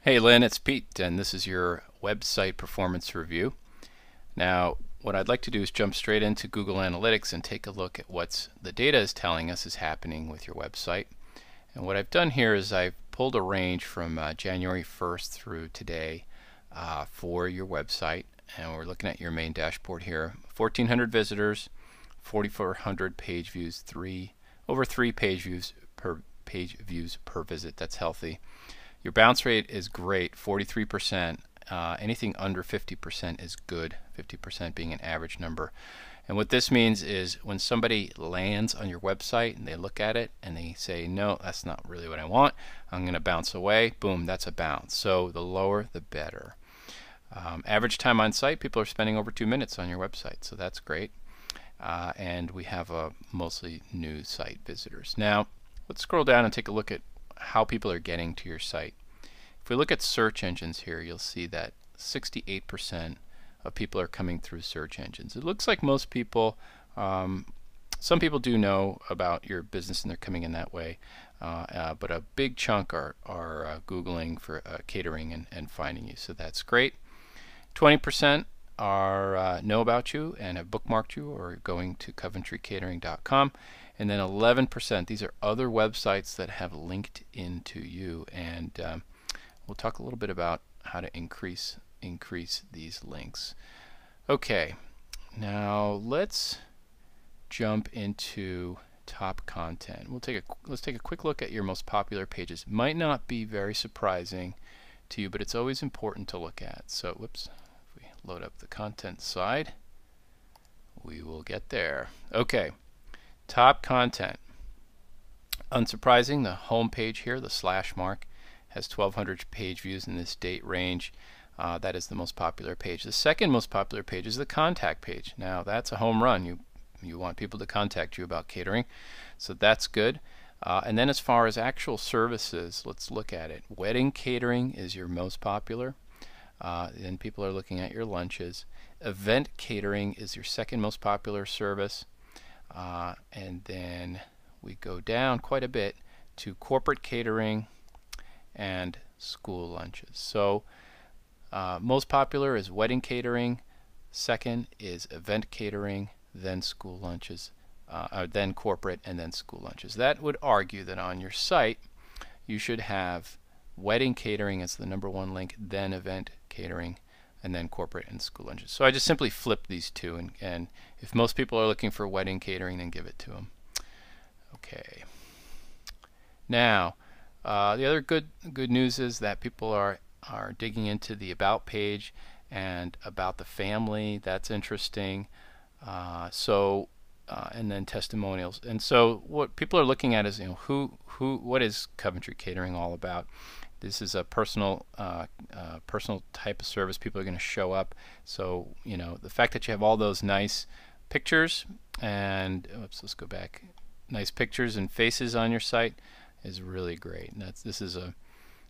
Hey Lynn, it's Pete, and this is your website performance review. Now, what I'd like to do is jump straight into Google Analytics and take a look at what the data is telling us is happening with your website. And what I've done here is I've pulled a range from January 1st through today for your website, and we're looking at your main dashboard here. 1,400 visitors, 4,400 page views, over 3 page views per visit. That's healthy. Your bounce rate is great, 43%. Anything under 50% is good, 50% being an average number. And what this means is when somebody lands on your website and they look at it and they say, no, that's not really what I want, I'm going to bounce away, boom, that's a bounce. So the lower, the better. Average time on site, people are spending over 2 minutes on your website, so that's great. And we have mostly new site visitors. Now, let's scroll down and take a look at how people are getting to your site. If we look at search engines here, you'll see that 68% of people are coming through search engines. It looks like most people, some people do know about your business and they're coming in that way, but a big chunk are Googling for catering and finding you, so that's great. 20% are know about you and have bookmarked you or going to CoventryCatering.com. And then 11%, these are other websites that have linked into you. And we'll talk a little bit about how to increase these links. Okay, now let's jump into top content. Let's take a quick look at your most popular pages. Might not be very surprising to you, but it's always important to look at. So, whoops, if we load up the content side, we will get there. Okay. Top content. Unsurprising, the home page here, the slash mark, has 1,200 page views in this date range. That is the most popular page. The second most popular page is the contact page. Now that's a home run. You want people to contact you about catering, so that's good. And then as far as actual services, let's look at it. Wedding catering is your most popular. Then people are looking at your lunches. Event catering is your second most popular service. And then we go down quite a bit to corporate catering and school lunches. So most popular is wedding catering, second is event catering, then school lunches, then corporate, and then school lunches. That would argue that on your site you should have wedding catering as the #1 link, then event catering, and then corporate and school lunches. So I just simply flip these two, and if most people are looking for wedding catering, then give it to them. Okay. Now, the other good news is that people are digging into the about page and about the family. That's interesting. And then testimonials. And so what people are looking at is, what is Coventry Catering all about? This is a personal type of service. People are going to show up. So the fact that you have all those nice pictures and let's go back. Nice pictures and faces on your site is really great. And this is a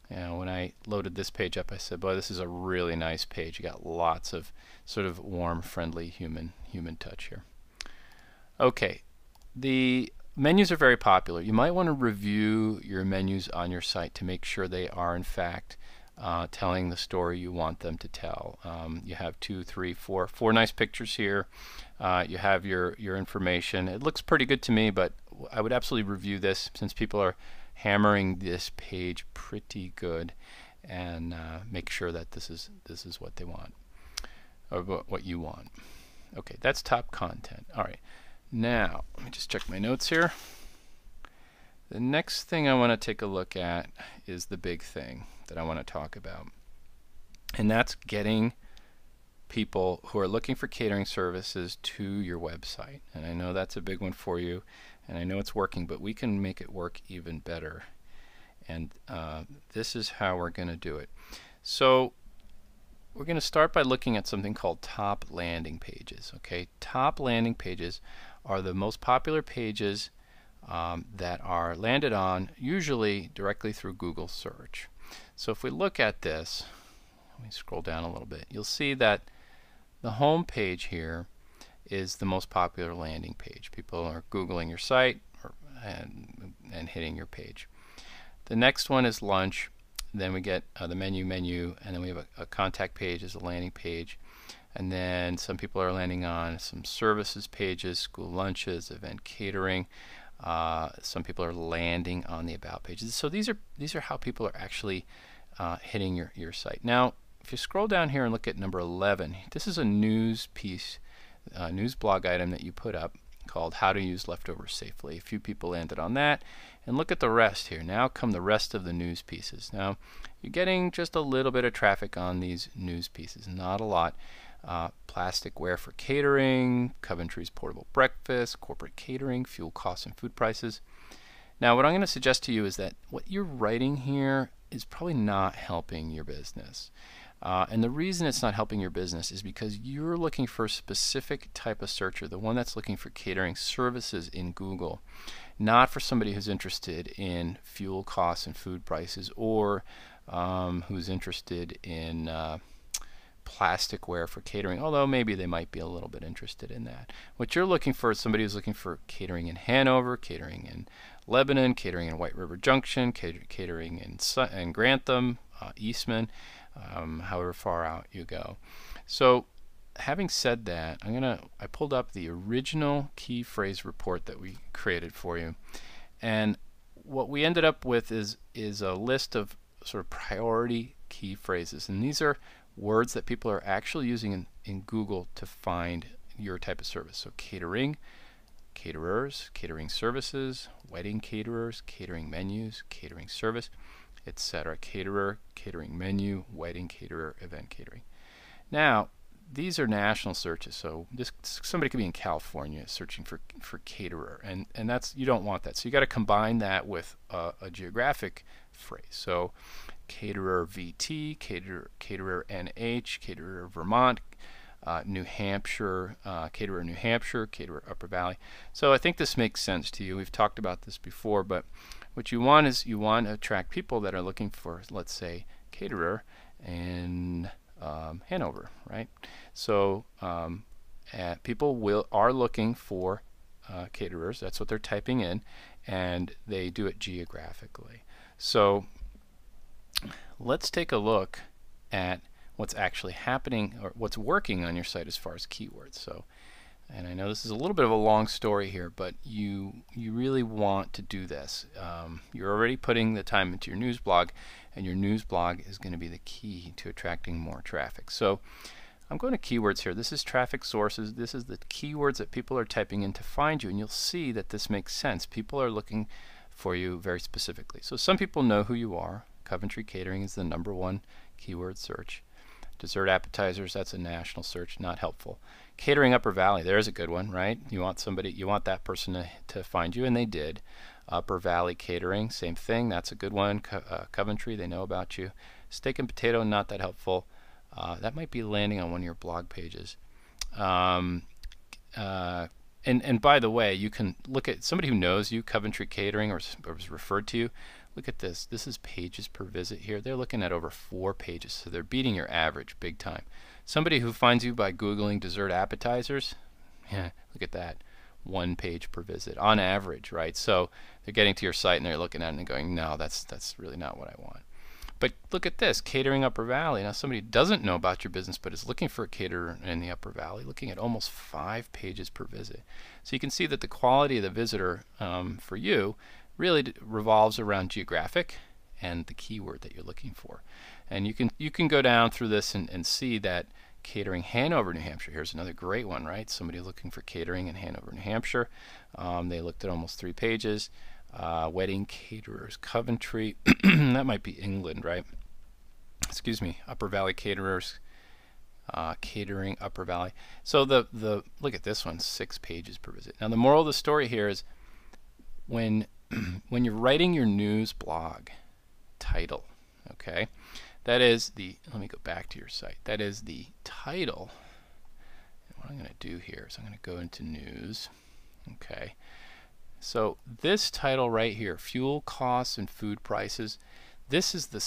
when I loaded this page up, I said, boy, this is a really nice page. You got lots of sort of warm, friendly human touch here. Okay, the menus are very popular. You might want to review your menus on your site to make sure they are in fact telling the story you want them to tell. You have 2, 3, 4 nice pictures here. You have your information. It looks pretty good to me, but I would absolutely review this since people are hammering this page pretty good, and make sure that this is what they want, or what you want. Okay, that's top content. All right. Now, let me just check my notes here. The next thing I want to take a look at is the big thing that I want to talk about. And that's getting people who are looking for catering services to your website. And I know that's a big one for you, and I know it's working, but we can make it work even better. And this is how we're going to do it. So we're going to start by looking at something called top landing pages. Okay, top landing pages are the most popular pages that are landed on, usually directly through Google search. So if we look at this, let me scroll down a little bit, you'll see that the home page here is the most popular landing page. People are Googling your site and hitting your page. The next one is lunch. then we get the menu, and then we have a contact page as a landing page. And then some people are landing on some services pages, school lunches, event catering. Some people are landing on the about pages. So these are how people are actually hitting your site. Now, if you scroll down here and look at number 11, this is a news piece, news blog item that you put up called How to Use Leftovers Safely. A few people landed on that. And look at the rest here. Now come the rest of the news pieces. Now, you're getting just a little bit of traffic on these news pieces, not a lot. Plasticware for catering, Coventry's portable breakfast, corporate catering, fuel costs and food prices. Now, what I'm going to suggest to you is that what you're writing here is probably not helping your business. And the reason it's not helping your business is because you're looking for a specific type of searcher, the one that's looking for catering services in Google, not for somebody who's interested in fuel costs and food prices, or who's interested in plasticware for catering, although maybe they might be a little bit interested in that. What you're looking for is somebody who's looking for catering in Hanover, catering in Lebanon, catering in White River Junction, catering in Grantham, Eastman, however far out you go. So having said that, I pulled up the original key phrase report that we created for you, and what we ended up with is a list of sort of priority key phrases, and these are words that people are actually using in Google to find your type of service. So catering, caterers, catering services, wedding caterers, catering menus, catering service, etc. Caterer, catering menu, wedding caterer, event catering. Now, these are national searches, so somebody could be in California searching for caterer, and that's, you don't want that. So you got to combine that with a geographic phrase. So caterer VT, caterer NH, caterer Vermont, New Hampshire, caterer New Hampshire, caterer Upper Valley. So I think this makes sense to you. We've talked about this before, but what you want is you want to attract people that are looking for, let's say, caterer in Hanover, right? So people are looking for caterers. That's what they're typing in, and they do it geographically. So let's take a look at what's actually happening, or what's working on your site as far as keywords. So, and I know this is a little bit of a long story here, but you really want to do this. You're already putting the time into your news blog, and your news blog is going to be the key to attracting more traffic. So I'm going to keywords here. This is traffic sources. This is the keywords that people are typing in to find you, and you'll see that this makes sense. People are looking for you very specifically. So some people know who you are. Coventry Catering is the #1 keyword search. Dessert appetizers, that's a national search, not helpful. Catering Upper Valley, there's a good one, right? You want that person to find you, and they did. Upper Valley Catering, same thing, that's a good one. Coventry, they know about you. Steak and potato, not that helpful. That might be landing on one of your blog pages. And by the way, you can look at somebody who knows you, Coventry Catering, or was referred to you. Look at this. This is pages per visit here. They're looking at over 4 pages, so they're beating your average big time. Somebody who finds you by Googling dessert appetizers, yeah, look at that. 1 page per visit on average, right? So they're getting to your site and they're looking at it and going, no, that's really not what I want. But look at this, Catering Upper Valley. Now somebody doesn't know about your business but is looking for a caterer in the Upper Valley, looking at almost 5 pages per visit. So you can see that the quality of the visitor for you really revolves around geographic and the keyword that you're looking for. And you can go down through this and see that catering Hanover, New Hampshire. Here's another great one, right? Somebody looking for catering in Hanover, New Hampshire. They looked at almost 3 pages. Wedding caterers, Coventry. That might be England, right? Excuse me. Upper Valley caterers, catering Upper Valley. So the look at this one, 6 pages per visit. Now the moral of the story here is when you're writing your news blog title, okay, that is the, let me go back to your site, that is the title. And what I'm going to do here is I'm going to go into news, okay. So this title right here, fuel costs and food prices, this is the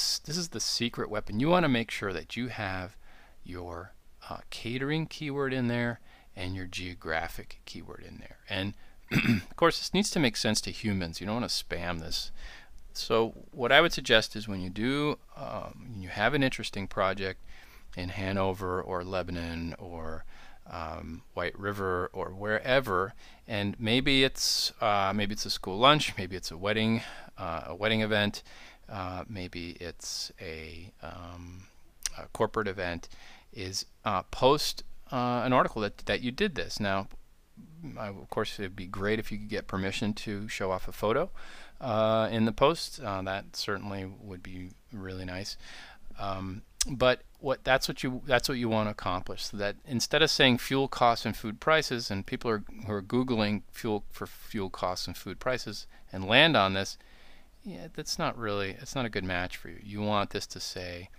secret weapon. You want to make sure that you have your catering keyword in there and your geographic keyword in there. And of course, this needs to make sense to humans. You don't want to spam this So what I would suggest is when you do, you have an interesting project in Hanover or Lebanon or White River or wherever, and maybe it's a school lunch, maybe it's a wedding event, maybe it's a corporate event, is post an article that you did this. Now, of course, it'd be great if you could get permission to show off a photo in the post. That certainly would be really nice. But that's what you want to accomplish. So that instead of saying fuel costs and food prices, and people who are Googling fuel costs and food prices and land on this, yeah, it's not a good match for you. You want this to say,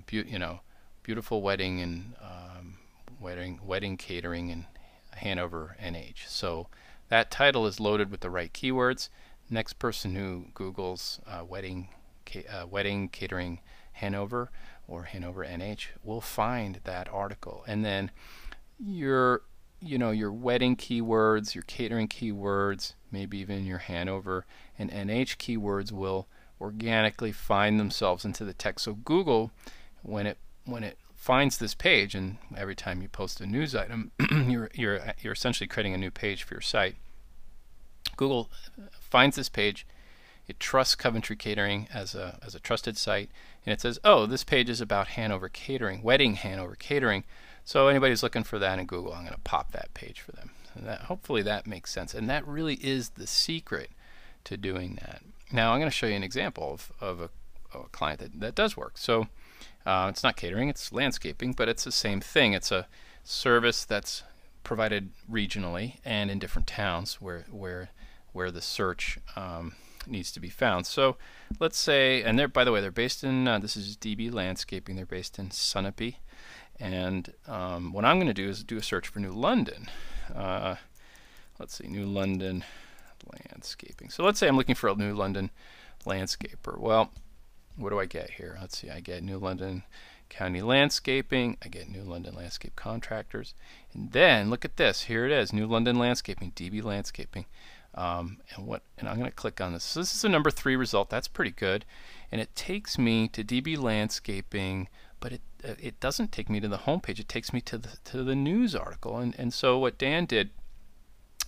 beautiful wedding and wedding catering in Hanover, NH. So that title is loaded with the right keywords. Next person who Googles wedding catering Hanover or Hanover, NH will find that article, and then your wedding keywords, your catering keywords, maybe even your Hanover and NH keywords will organically find themselves into the text. So Google, when it finds this page, and every time you post a news item, you're essentially creating a new page for your site. Google finds this page, it trusts Coventry Catering as a trusted site, and it says, oh, this page is about Hanover Catering, wedding Hanover Catering. So anybody who's looking for that in Google, I'm going to pop that page for them. And hopefully that makes sense, and that really is the secret to doing that. Now I'm going to show you an example of a client that does work. So it's not catering, it's landscaping, but it's the same thing. It's a service that's provided regionally and in different towns where the search needs to be found. So let's say, and by the way, they're based in, this is DB Landscaping, they're based in Sunapee. And what I'm going to do is do a search for New London. Let's see, New London landscaping. So let's say I'm looking for a New London landscaper. Well, what do I get here? Let's see, I get New London County Landscaping, I get New London Landscape Contractors, and then look at this, here it is, New London Landscaping, DB Landscaping. And I'm going to click on this. So this is a number 3 result. That's pretty good, and it takes me to DB Landscaping, but it doesn't take me to the home page. It takes me to the news article. And so what Dan did,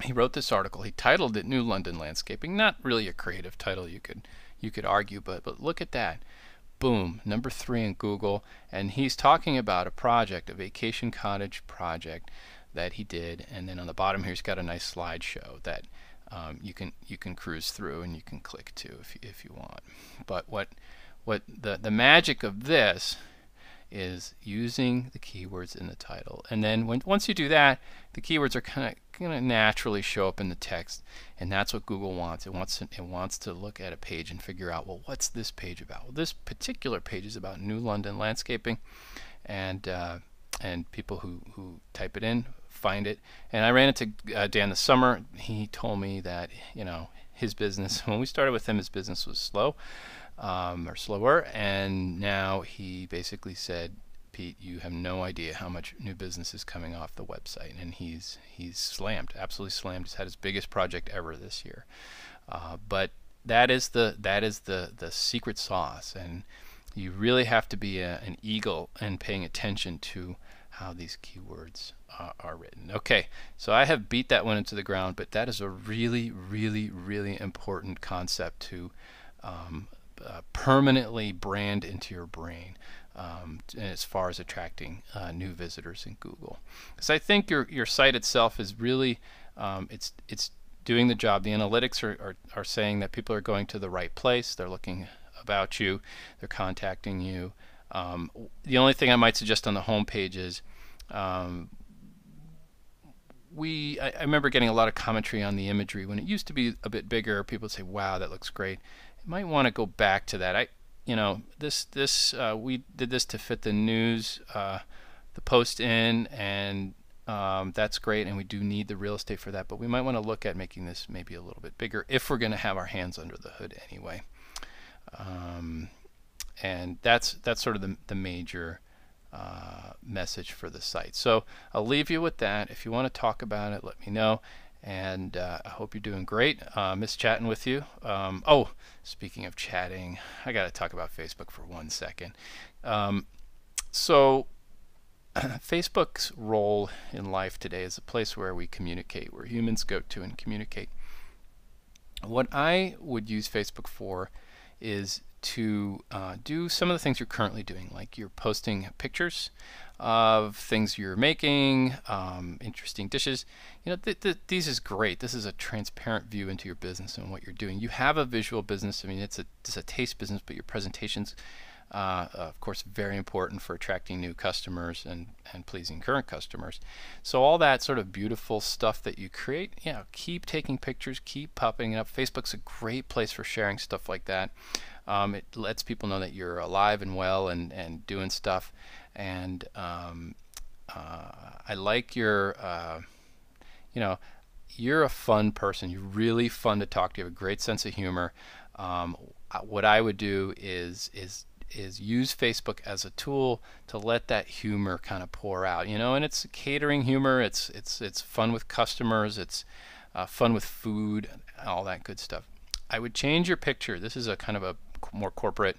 he wrote this article. He titled it New London Landscaping. Not really a creative title, you could argue, but look at that. Boom, number 3 in Google, and he's talking about a project, a vacation cottage project that he did, and then on the bottom here he's got a nice slideshow that you can cruise through and you can click to if you want. But what the magic of this is using the keywords in the title, and then once you do that, the keywords are kind of naturally show up in the text, and that's what Google wants. It wants to look at a page and figure out, well, what's this page about? Well, this particular page is about New London landscaping, and people who type it in find it. And I ran into Dan this summer. He told me that his business, when we started with him, his business was slow. Or slower, and now he basically said, Pete, you have no idea how much new business is coming off the website, and he's slammed, absolutely slammed. He's had his biggest project ever this year. But that is the secret sauce, and you really have to be an eagle and paying attention to how these keywords are written. Okay, so I have beat that one into the ground, but that is a really, really, really important concept to permanently brand into your brain as far as attracting new visitors in Google. Because I think your site itself is really it's doing the job. The analytics are saying that people are going to the right place. They're looking about you. They're contacting you. The only thing I might suggest on the home page is I remember getting a lot of commentary on the imagery. When it used to be a bit bigger, people would say, wow, that looks great. You might want to go back to that. We did this to fit the news, the post in, and that's great, and we do need the real estate for that, but we might want to look at making this maybe a little bit bigger if we're going to have our hands under the hood anyway. And that's sort of the major message for the site. So I'll leave you with that. If you want to talk about it, let me know. and I hope you're doing great. Miss chatting with you. Oh, speaking of chatting, I got to talk about Facebook for 1 second. So Facebook's role in life today is a place where we communicate, where humans go to and communicate. What I would use Facebook for is to do some of the things you're currently doing, like you're posting pictures of things you're making, interesting dishes. You know, these is great. This is a transparent view into your business and what you're doing. You have a visual business. I mean, it's a taste business, but your presentations, of course, very important for attracting new customers and pleasing current customers. So all that sort of beautiful stuff that you create, keep taking pictures, keep popping it up. Facebook's a great place for sharing stuff like that. It lets people know that you're alive and well and doing stuff. And I like your, you're a fun person. You're really fun to talk to. You have a great sense of humor. What I would do is use Facebook as a tool to let that humor kind of pour out, and it's catering humor. It's fun with customers. It's fun with food, all that good stuff. I would change your picture. This is a kind of a more corporate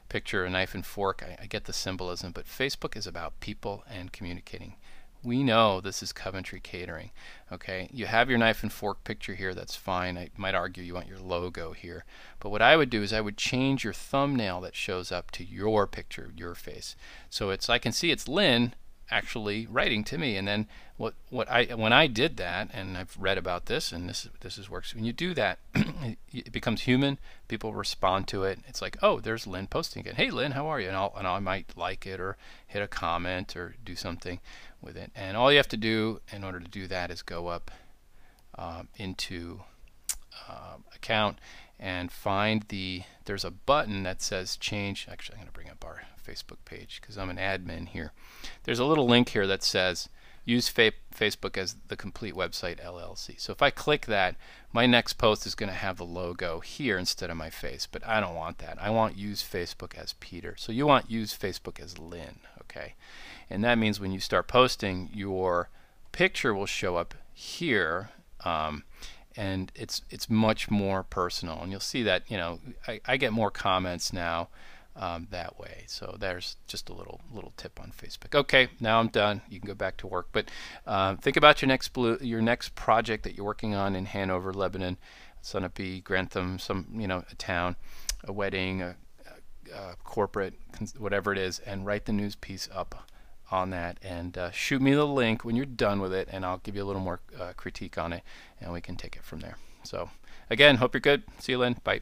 picture, a knife and fork. I get the symbolism, but Facebook is about people and communicating. We know this is Coventry Catering. Okay, you have your knife and fork picture here. That's fine. I might argue you want your logo here, but what I would do is I would change your thumbnail that shows up to your picture, your face. So I can see it's Lynn actually writing to me, and then when I did that, and I've read about this, and this works. When you do that, it becomes human. People respond to it. It's like, oh, there's Lynn posting it. Hey, Lynn, how are you? And I might like it or hit a comment or do something with it. And all you have to do in order to do that is go up into account and find there's a button that says change. Actually, I'm going to bring up our Facebook page because I'm an admin here. There's a little link here that says use Facebook as the complete website LLC. So if I click that, my next post is going to have the logo here instead of my face, but I don't want that. I want use Facebook as Peter. So you want use Facebook as Lynn, okay? And that means when you start posting, your picture will show up here, and it's much more personal. And you'll see that I get more comments now that way. So there's just a little tip on Facebook. Okay, now I'm done. You can go back to work. But think about your next project that you're working on in Hanover, Lebanon, Sunapee, Grantham, a town, a wedding, a corporate, whatever it is, and write the news piece up on that and shoot me the link when you're done with it, and I'll give you a little more critique on it, and we can take it from there. So again, hope you're good. See you, Lynn. Bye.